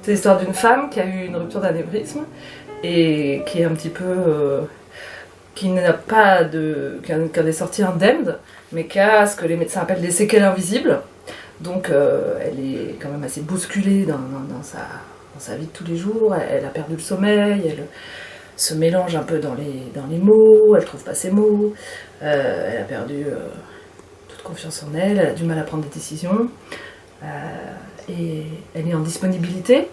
C'est l'histoire d'une femme qui a eu une rupture d'anévrisme et qui est un petit peu... qui n'a pas de... qui en est sortie indemne, mais qui a ce que les médecins appellent des séquelles invisibles. Donc elle est quand même assez bousculée dans sa vie de tous les jours, elle a perdu le sommeil, elle se mélange un peu dans les mots, elle trouve pas ses mots, elle a perdu toute confiance en elle, elle a du mal à prendre des décisions, et elle est en disponibilité,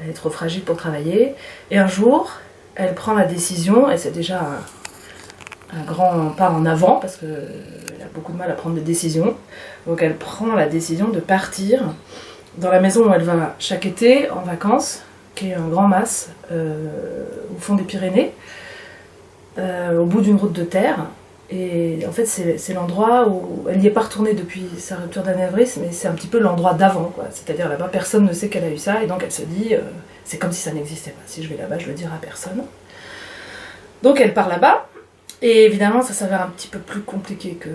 elle est trop fragile pour travailler, et un jour, elle prend la décision, et c'est déjà un grand pas en avant, parce qu'elle a beaucoup de mal à prendre des décisions, donc elle prend la décision de partir dans la maison où elle va chaque été en vacances, qui est un grand mas au fond des Pyrénées, au bout d'une route de terre. Et en fait, c'est l'endroit où elle n'y est pas retournée depuis sa rupture d'anévrisme, mais c'est un petit peu l'endroit d'avant, quoi. C'est-à-dire là-bas, personne ne sait qu'elle a eu ça, et donc elle se dit, c'est comme si ça n'existait pas. Si je vais là-bas, je le dirai à personne. Donc elle part là-bas, et évidemment, ça s'avère un petit peu plus compliqué que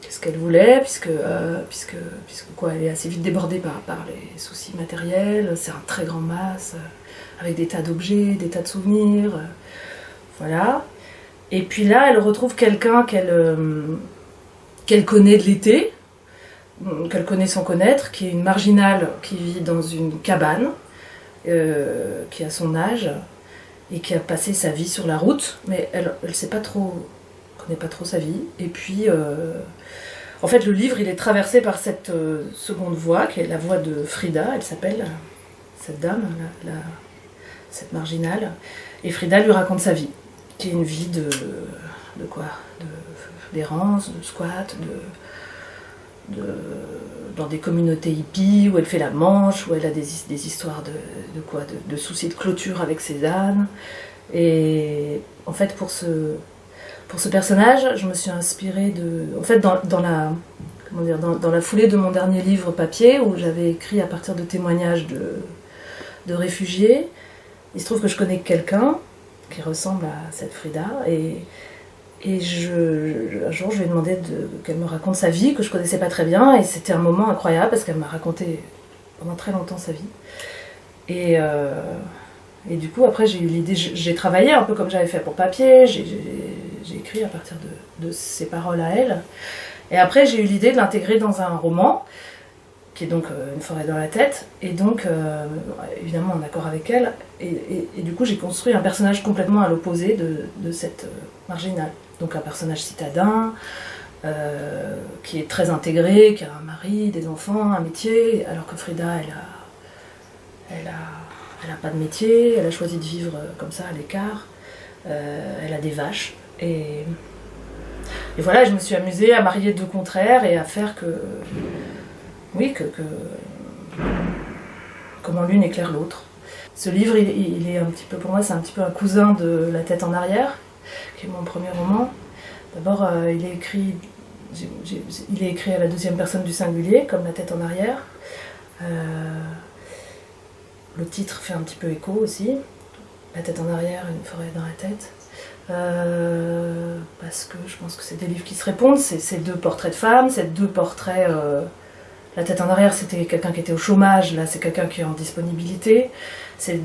ce qu'elle voulait, puisque quoi, elle est assez vite débordée par les soucis matériels. C'est un très grand mas, avec des tas d'objets, des tas de souvenirs, voilà. Et puis là, elle retrouve quelqu'un qu'elle connaît de l'été, qu'elle connaît sans connaître, qui est une marginale qui vit dans une cabane, qui a son âge, et qui a passé sa vie sur la route, mais elle sait pas trop, connaît pas trop sa vie. Et puis, en fait, le livre, il est traversé par cette seconde voix, qui est la voix de Frida, elle s'appelle, cette dame, cette marginale, et Frida lui raconte sa vie, qui est une vie de quoi, d'errance, de squat, dans des communautés hippies, où elle fait la manche, où elle a des histoires de soucis de clôture avec ses ânes. Et en fait, pour ce personnage, je me suis inspirée de... En fait, dans la foulée de mon dernier livre papier, où j'avais écrit à partir de témoignages de réfugiés, il se trouve que je connais quelqu'un qui ressemble à cette Frida, et un jour je lui ai demandé qu'elle me raconte sa vie, que je connaissais pas très bien, et c'était un moment incroyable, parce qu'elle m'a raconté pendant très longtemps sa vie. Et du coup, après, j'ai eu l'idée, j'ai travaillé un peu comme j'avais fait pour papier, j'ai écrit à partir de ses paroles à elle. Et après, j'ai eu l'idée de l'intégrer dans un roman, qui est donc Une forêt dans la tête, et donc, évidemment, en accord avec elle. Et du coup, j'ai construit un personnage complètement à l'opposé de cette marginale. Donc un personnage citadin, qui est très intégré, qui a un mari, des enfants, un métier, alors que Frida, elle a pas de métier, elle a choisi de vivre comme ça, à l'écart, elle a des vaches, et voilà, je me suis amusée à marier deux contraires et à faire que comment l'une éclaire l'autre. Ce livre, il est un petit peu, pour moi, c'est un petit peu un cousin de La tête en arrière, qui est mon premier roman. D'abord, il est écrit à la deuxième personne du singulier, comme La tête en arrière. Le titre fait un petit peu écho aussi. La tête en arrière, une forêt dans la tête. Parce que je pense que c'est des livres qui se répondent. C'est deux portraits de femmes, c'est deux portraits... La tête en arrière, c'était quelqu'un qui était au chômage, là c'est quelqu'un qui est en disponibilité. C'est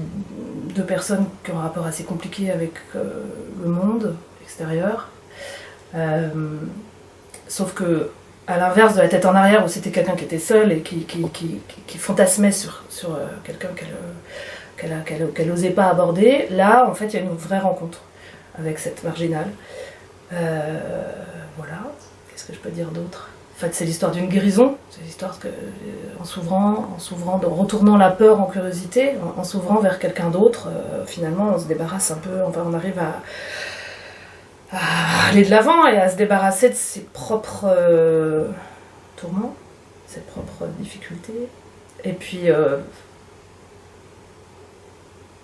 deux personnes qui ont un rapport assez compliqué avec le monde extérieur. Sauf que, à l'inverse de La tête en arrière, où c'était quelqu'un qui était seul et qui fantasmait sur quelqu'un qu'elle n'osait pas aborder, là en fait il y a une vraie rencontre avec cette marginale. Voilà, qu'est-ce que je peux dire d'autre ? En fait, c'est l'histoire d'une guérison, c'est l'histoire que, en s'ouvrant, en retournant la peur en curiosité, en s'ouvrant vers quelqu'un d'autre, finalement on se débarrasse un peu, enfin on arrive à aller de l'avant et à se débarrasser de ses propres tourments, ses propres difficultés. Et puis,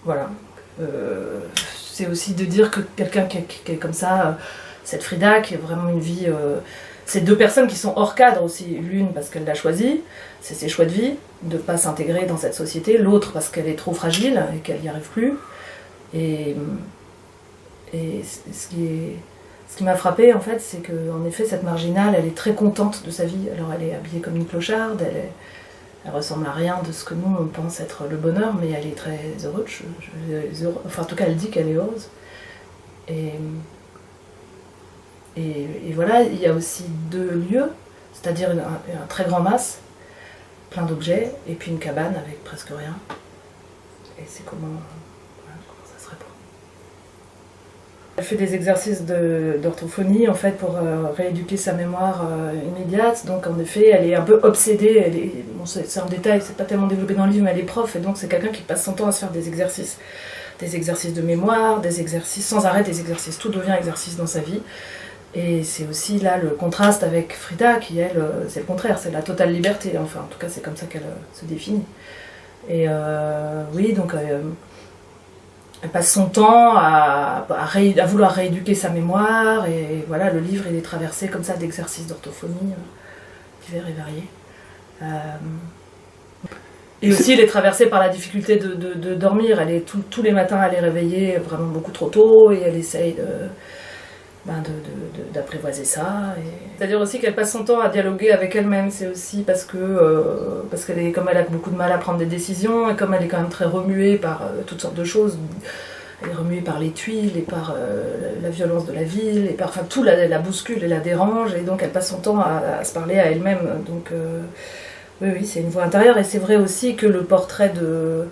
voilà. C'est aussi de dire que quelqu'un qui est comme ça, cette Frida, qui a vraiment une vie... c'est deux personnes qui sont hors cadre aussi. L'une parce qu'elle l'a choisi, c'est ses choix de vie, de ne pas s'intégrer dans cette société. L'autre parce qu'elle est trop fragile et qu'elle n'y arrive plus. Et ce qui m'a frappée, en fait, c'est qu'en effet, cette marginale, elle est très contente de sa vie. Alors, elle est habillée comme une clocharde, Elle ressemble à rien de ce que nous on pense être le bonheur, mais elle est très heureuse. Enfin, en tout cas, elle dit qu'elle est heureuse. Et voilà, il y a aussi 2 lieux, c'est-à-dire un très grand mas, plein d'objets, et puis une cabane avec presque rien. Et c'est comment ça se répond. Elle fait des exercices d'orthophonie en fait pour rééduquer sa mémoire immédiate. Donc en effet, elle est un peu obsédée. Bon, c'est un détail, c'est pas tellement développé dans le livre, mais elle est prof et donc c'est quelqu'un qui passe son temps à se faire des exercices de mémoire, des exercices sans arrêt, des exercices. Tout devient exercice dans sa vie. Et c'est aussi là le contraste avec Frida qui elle, c'est le contraire, c'est la totale liberté. Enfin, en tout cas, c'est comme ça qu'elle se définit. Et oui, donc. Elle passe son temps à vouloir rééduquer sa mémoire, et voilà, le livre il est traversé comme ça d'exercices d'orthophonie divers et variés. Et aussi il est traversé par la difficulté de dormir. Elle est tous les matins elle est réveillée vraiment beaucoup trop tôt et elle essaye d'apprivoiser ça. C'est-à-dire aussi qu'elle passe son temps à dialoguer avec elle-même, c'est aussi parce qu'elle comme elle a beaucoup de mal à prendre des décisions, et comme elle est quand même très remuée par toutes sortes de choses, elle est remuée par les tuiles et par la violence de la ville, et par tout la bouscule et la dérange, et donc elle passe son temps à se parler à elle-même. Donc oui, c'est une voix intérieure, et c'est vrai aussi que le portrait de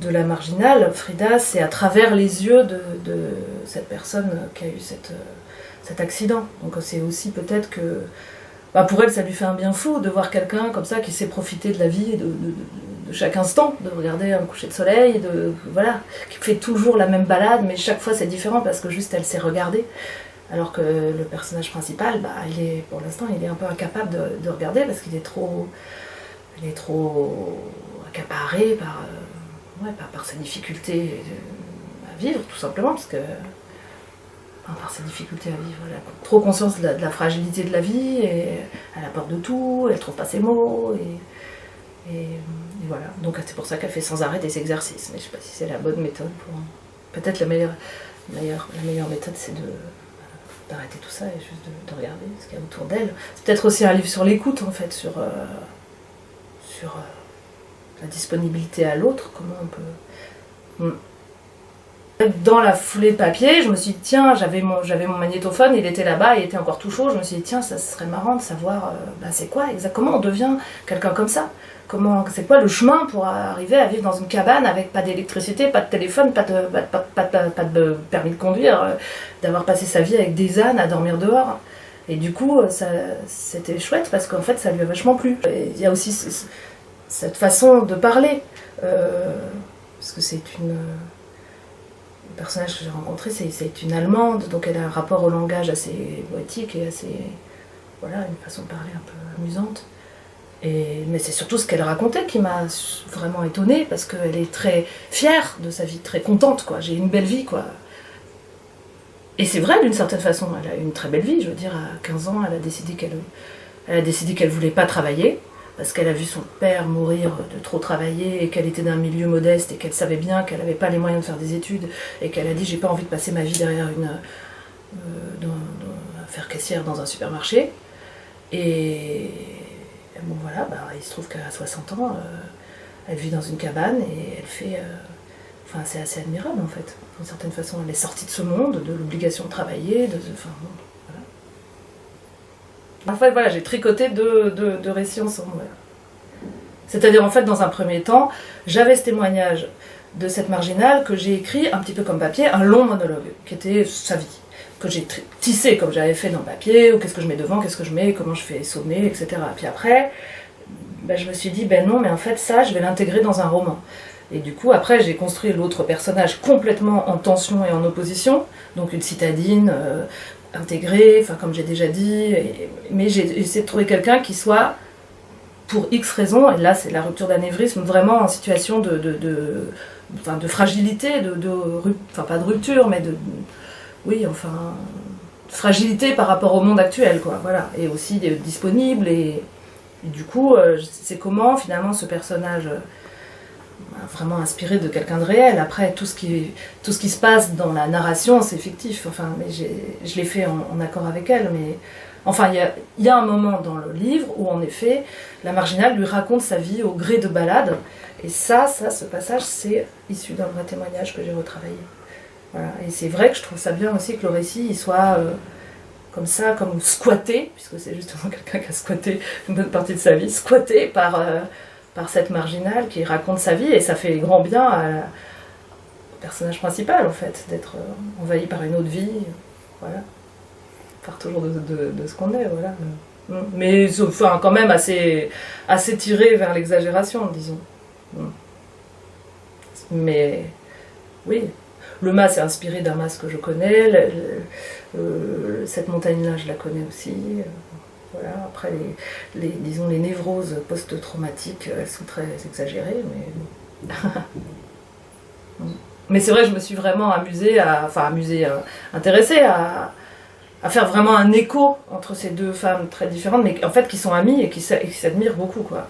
la marginale, Frida, c'est à travers les yeux de cette personne qui a eu cet accident. Donc c'est aussi peut-être que pour elle ça lui fait un bien fou de voir quelqu'un comme ça qui sait profiter de la vie de chaque instant, de regarder un coucher de soleil, voilà, qui fait toujours la même balade, mais chaque fois c'est différent parce que juste elle sait regarder. Alors que le personnage principal, pour l'instant il est un peu incapable de regarder parce qu'il est trop accaparé par ses difficultés à vivre, tout simplement, parce que par ses difficultés à vivre, elle a trop conscience de la fragilité de la vie, et elle a peur de tout, elle trouve pas ses mots, et voilà. Donc c'est pour ça qu'elle fait sans arrêt des exercices, mais je sais pas si c'est la bonne méthode peut-être la meilleure méthode, c'est d'arrêter tout ça et juste de regarder ce qu'il y a autour d'elle. C'est peut-être aussi un livre sur l'écoute, en fait, sur la disponibilité à l'autre, comment on peut... Dans la foulée de papier, je me suis dit, tiens, j'avais mon magnétophone, il était là-bas, il était encore tout chaud, je me suis dit, tiens, ça serait marrant de savoir, c'est quoi exactement, on devient quelqu'un comme ça, c'est quoi le chemin pour arriver à vivre dans une cabane avec pas d'électricité, pas de téléphone, pas de permis de conduire, d'avoir passé sa vie avec des ânes à dormir dehors. Et du coup, c'était chouette parce qu'en fait, ça lui a vachement plu. Il y a aussi cette façon de parler, parce que c'est le personnage que j'ai rencontré, c'est une Allemande, donc elle a un rapport au langage assez poétique et assez, voilà, une façon de parler un peu amusante. Mais c'est surtout ce qu'elle racontait qui m'a vraiment étonnée, parce qu'elle est très fière de sa vie, très contente, quoi. J'ai une belle vie, quoi. Et c'est vrai, d'une certaine façon, elle a eu une très belle vie. Je veux dire, à 15 ans, elle a décidé qu'elle voulait pas travailler, parce qu'elle a vu son père mourir de trop travailler, et qu'elle était d'un milieu modeste, et qu'elle savait bien qu'elle n'avait pas les moyens de faire des études, et qu'elle a dit, j'ai pas envie de passer ma vie derrière à faire caissière dans un supermarché. Et bon voilà, il se trouve qu'à 60 ans, elle vit dans une cabane, et elle fait... c'est assez admirable, en fait. D'une certaine façon, elle est sortie de ce monde, de l'obligation de travailler, voilà. En fait, voilà, j'ai tricoté deux récits ensemble. Ouais. C'est-à-dire, en fait, dans un premier temps, j'avais ce témoignage de cette marginale que j'ai écrit, un petit peu comme papier, un long monologue, qui était sa vie, que j'ai tissé comme j'avais fait dans le papier, ou qu'est-ce que je mets devant, qu'est-ce que je mets, comment je fais sommer, etc. Puis après, je me suis dit, non, mais en fait, ça, je vais l'intégrer dans un roman. Et du coup, après, j'ai construit l'autre personnage complètement en tension et en opposition, donc une citadine intégrée, comme j'ai déjà dit, mais j'ai essayé de trouver quelqu'un qui soit, pour X raisons, et là c'est la rupture d'anévrisme, vraiment en situation de fragilité, pas de rupture, mais de fragilité par rapport au monde actuel, quoi, voilà, et aussi disponible, et du coup, c'est comment finalement ce personnage... vraiment inspiré de quelqu'un de réel. Après, tout ce qui se passe dans la narration, c'est fictif. Mais je l'ai fait en accord avec elle, mais Enfin, il y a un moment dans le livre où, en effet, la marginale lui raconte sa vie au gré de balades. Et ce passage, c'est issu d'un vrai témoignage que j'ai retravaillé. Voilà. Et c'est vrai que je trouve ça bien aussi que le récit il soit comme ça, comme squatté, puisque c'est justement quelqu'un qui a squatté une bonne partie de sa vie, squatté par cette marginale qui raconte sa vie. Et ça fait grand bien au personnage principal, en fait, d'être envahi par une autre vie. Voilà. Part toujours de ce qu'on est, voilà. Mais enfin, quand même assez tiré vers l'exagération, disons. Mais oui, le mas est inspiré d'un mas que je connais, cette montagne-là je la connais aussi. Voilà. Après, disons, les névroses post-traumatiques, elles sont très exagérées, mais... mais c'est vrai que je me suis vraiment intéressée à faire vraiment un écho entre ces deux femmes très différentes, mais en fait qui sont amies et qui s'admirent beaucoup, quoi.